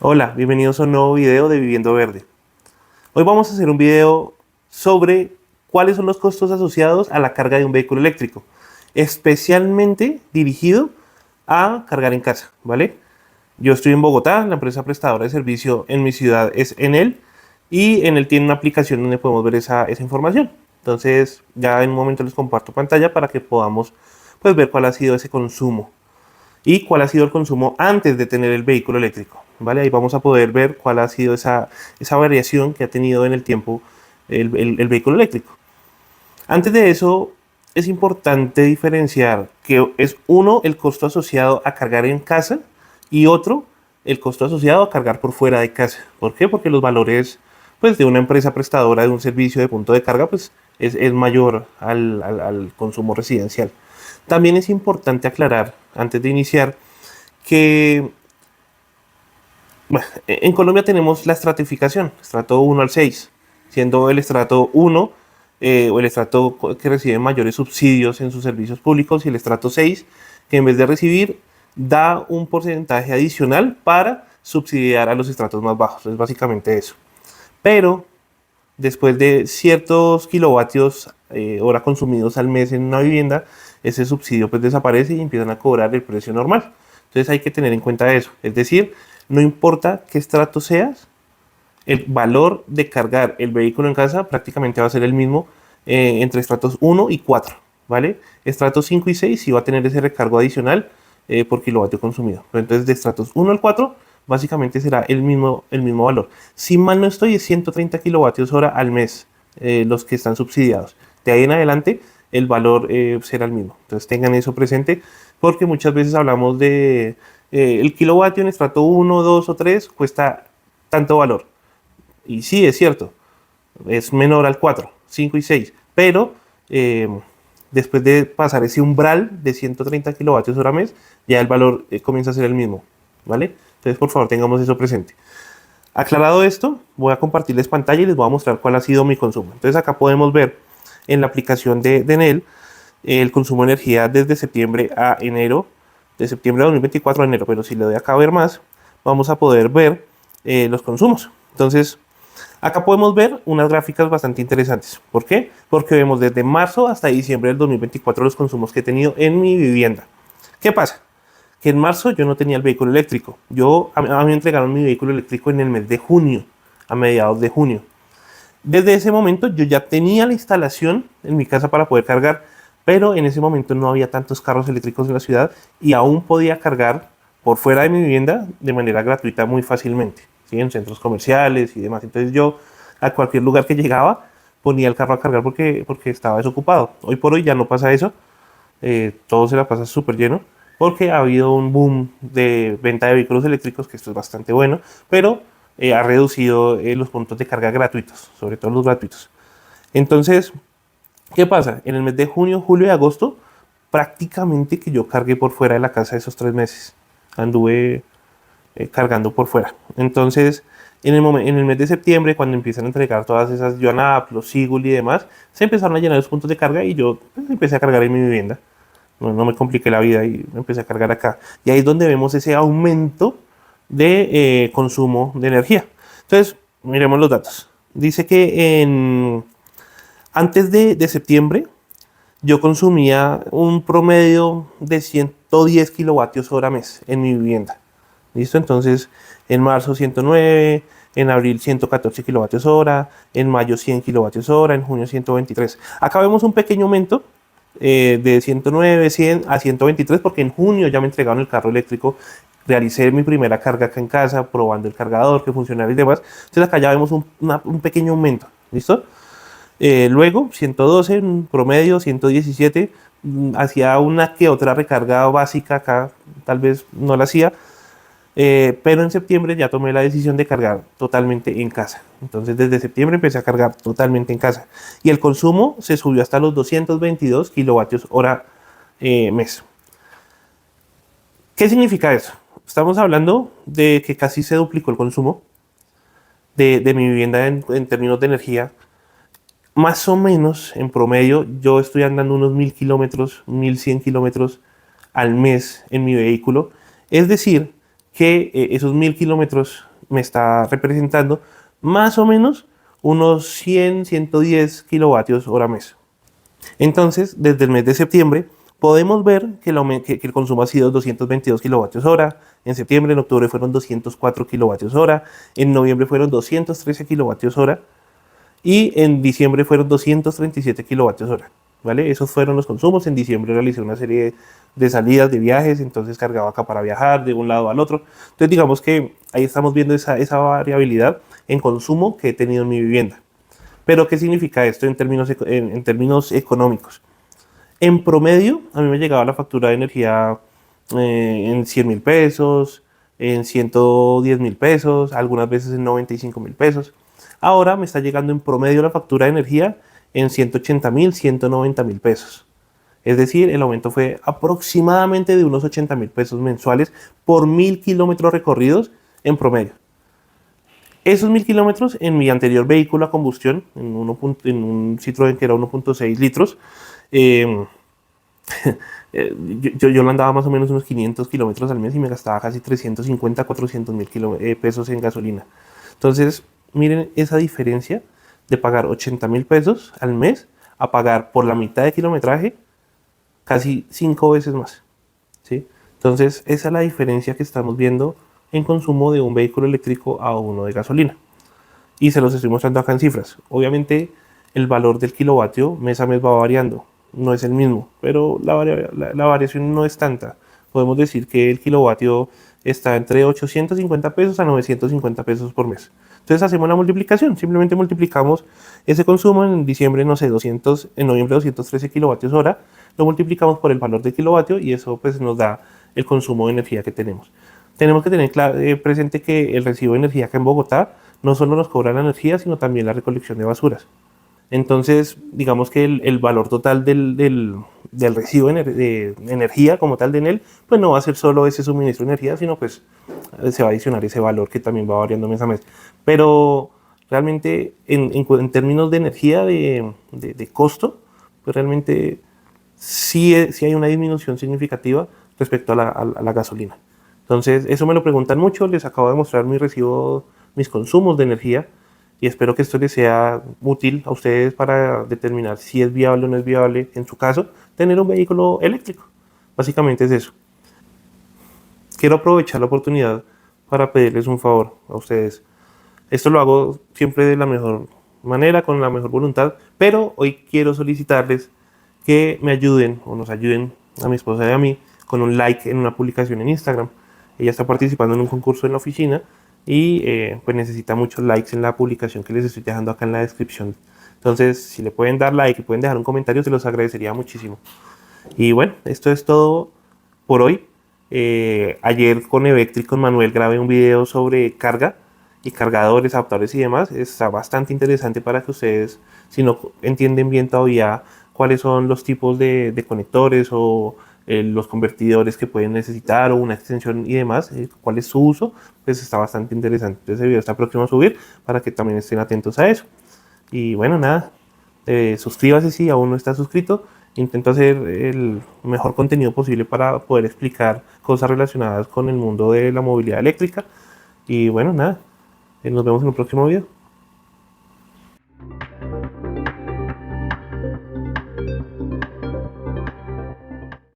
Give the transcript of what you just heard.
Hola, bienvenidos a un nuevo video de Viviendo Verde. Hoy vamos a hacer un video sobre cuáles son los costos asociados a la carga de un vehículo eléctrico, especialmente dirigido a cargar en casa, ¿vale? Yo estoy en Bogotá, la empresa prestadora de servicio en mi ciudad es Enel y Enel tiene una aplicación donde podemos ver esa información. Entonces, ya en un momento les comparto pantalla para que podamos pues, ver cuál ha sido ese consumo y cuál ha sido el consumo antes de tener el vehículo eléctrico. ¿Vale? Ahí vamos a poder ver cuál ha sido esa variación que ha tenido en el tiempo el vehículo eléctrico. Antes de eso, es importante diferenciar que es uno el costo asociado a cargar en casa y otro el costo asociado a cargar por fuera de casa. ¿Por qué? Porque los valores pues, de una empresa prestadora de un servicio de punto de carga pues, es mayor al consumo residencial. También es importante aclarar, antes de iniciar, que bueno, en Colombia tenemos la estratificación, estrato 1 al 6, siendo el estrato 1 o el estrato que recibe mayores subsidios en sus servicios públicos y el estrato 6 que en vez de recibir da un porcentaje adicional para subsidiar a los estratos más bajos. Es básicamente eso. Pero después de ciertos kilovatios hora consumidos al mes en una vivienda, ese subsidio pues desaparece y empiezan a cobrar el precio normal. Entonces hay que tener en cuenta eso. Es decir, no importa qué estrato seas, el valor de cargar el vehículo en casa prácticamente va a ser el mismo entre estratos 1 y 4, ¿vale? Estratos 5 y 6 sí va a tener ese recargo adicional por kilovatio consumido. Pero entonces de estratos 1 al 4 básicamente será el mismo valor. Si mal no estoy, es 130 kilovatios hora al mes los que están subsidiados. De ahí en adelante el valor será el mismo. Entonces tengan eso presente porque muchas veces hablamos de el kilovatio en estrato 1, 2 o 3 cuesta tanto valor. Y sí, es cierto, es menor al 4, 5 y 6, pero después de pasar ese umbral de 130 kilovatios hora mes, ya el valor comienza a ser el mismo, ¿vale? Entonces, por favor, tengamos eso presente. Aclarado esto, voy a compartirles pantalla y les voy a mostrar cuál ha sido mi consumo. Entonces, acá podemos ver en la aplicación de Enel el consumo de energía desde septiembre a enero, de septiembre de 2024 a enero, pero si le doy acá a ver más, vamos a poder ver los consumos. Entonces, acá podemos ver unas gráficas bastante interesantes. ¿Por qué? Porque vemos desde marzo hasta diciembre del 2024 los consumos que he tenido en mi vivienda. ¿Qué pasa? Que en marzo yo no tenía el vehículo eléctrico. A mí me entregaron mi vehículo eléctrico en el mes de junio, a mediados de junio. Desde ese momento yo ya tenía la instalación en mi casa para poder cargar, pero en ese momento no había tantos carros eléctricos en la ciudad y aún podía cargar por fuera de mi vivienda de manera gratuita muy fácilmente, ¿sí? En centros comerciales y demás. Entonces yo a cualquier lugar que llegaba ponía el carro a cargar porque estaba desocupado. Hoy por hoy ya no pasa eso, todo se la pasa súper lleno porque ha habido un boom de venta de vehículos eléctricos, que esto es bastante bueno, pero ha reducido los puntos de carga gratuitos, sobre todo los gratuitos. Entonces, ¿qué pasa? En el mes de junio, julio y agosto, prácticamente que yo cargué por fuera de la casa esos 3 meses. Anduve cargando por fuera. Entonces, en el mes de septiembre, cuando empiezan a entregar todas esas YONAP, los Sigul y demás, se empezaron a llenar los puntos de carga y yo pues, empecé a cargar en mi vivienda. No me compliqué la vida y empecé a cargar acá. Y ahí es donde vemos ese aumento de consumo de energía. Entonces, miremos los datos. Dice que antes de septiembre yo consumía un promedio de 110 kilovatios hora mes en mi vivienda. ¿Listo? Entonces, en marzo 109, en abril 114 kilovatios hora, en mayo 100 kilovatios hora, en junio 123. Acá vemos un pequeño aumento de 109, 100 a 123 porque en junio ya me entregaron el carro eléctrico, realicé mi primera carga acá en casa, probando el cargador, que funcionara y demás. Entonces acá ya vemos un pequeño aumento, ¿listo? Luego 112 en promedio, 117, hacía una que otra recarga básica acá, tal vez no la hacía, pero en septiembre ya tomé la decisión de cargar totalmente en casa. Entonces desde septiembre empecé a cargar totalmente en casa. Y el consumo se subió hasta los 222 kilovatios hora mes. ¿Qué significa eso? Estamos hablando de que casi se duplicó el consumo de mi vivienda en términos de energía. Más o menos, en promedio, yo estoy andando unos 1000 kilómetros, 1100 kilómetros al mes en mi vehículo. Es decir, que esos 1000 kilómetros me está representando más o menos unos 100, 110 kilovatios hora mes. Entonces, desde el mes de septiembre, podemos ver que el consumo ha sido 222 kilovatios hora. En septiembre, en octubre fueron 204 kilovatios hora. En noviembre fueron 213 kilovatios hora. Y en diciembre fueron 237 kilovatios hora. ¿Vale? Esos fueron los consumos. En diciembre realicé una serie de salidas, de viajes, entonces cargaba acá para viajar de un lado al otro. Entonces digamos que ahí estamos viendo esa variabilidad en consumo que he tenido en mi vivienda. Pero ¿qué significa esto en términos económicos? En promedio, a mí me llegaba la factura de energía en 100.000 pesos, en 110.000 pesos, algunas veces en 95.000 pesos. Ahora me está llegando en promedio la factura de energía en 180.000, 190.000 pesos. Es decir, el aumento fue aproximadamente de unos 80.000 pesos mensuales por 1.000 kilómetros recorridos en promedio. Esos 1.000 kilómetros en mi anterior vehículo a combustión, en un Citroën que era 1.6 litros, eh, yo lo andaba más o menos unos 500 kilómetros al mes y me gastaba casi 350, 400.000 pesos en gasolina. Entonces, miren esa diferencia de pagar 80.000 pesos al mes a pagar por la mitad de kilometraje casi 5 veces más. ¿Sí? Entonces, esa es la diferencia que estamos viendo en consumo de un vehículo eléctrico a uno de gasolina. Y se los estoy mostrando acá en cifras. Obviamente, el valor del kilovatio mes a mes va variando. No es el mismo, pero la variación no es tanta. Podemos decir que el kilovatio está entre 850 pesos a 950 pesos por mes. Entonces hacemos la multiplicación, simplemente multiplicamos ese consumo en diciembre, no sé, en noviembre 213 kilovatios hora, lo multiplicamos por el valor de kilovatio y eso pues nos da el consumo de energía que tenemos. Tenemos que tener presente que el recibo de energía acá en Bogotá no solo nos cobra la energía, sino también la recolección de basuras. Entonces, digamos que el valor total del recibo de energía como tal de Enel, pues no va a ser solo ese suministro de energía, sino pues se va a adicionar ese valor que también va variando mes a mes. Pero realmente en términos de energía, de costo, pues realmente sí hay una disminución significativa respecto a la gasolina. Entonces, eso me lo preguntan mucho, les acabo de mostrar mi recibo, mis consumos de energía y espero que esto les sea útil a ustedes para determinar si es viable o no es viable, en su caso, tener un vehículo eléctrico. Básicamente es eso. Quiero aprovechar la oportunidad para pedirles un favor a ustedes. Esto lo hago siempre de la mejor manera, con la mejor voluntad, pero hoy quiero solicitarles que me ayuden o nos ayuden a mi esposa y a mí con un like en una publicación en Instagram. Ella está participando en un concurso en la oficina y pues necesita muchos likes en la publicación que les estoy dejando acá en la descripción. Entonces, si le pueden dar like y pueden dejar un comentario, se los agradecería muchísimo. Y bueno, esto es todo por hoy. Ayer con Evectric, con Manuel, grabé un video sobre carga y cargadores, adaptadores y demás. Está bastante interesante para que ustedes, si no entienden bien todavía cuáles son los tipos de conectores o los convertidores que pueden necesitar o una extensión y demás, cuál es su uso, pues está bastante interesante. Entonces el video está próximo a subir para que también estén atentos a eso. Y bueno, nada, suscríbase si aún no está suscrito. Intento hacer el mejor contenido posible para poder explicar cosas relacionadas con el mundo de la movilidad eléctrica. Y bueno, nada, nos vemos en un próximo video.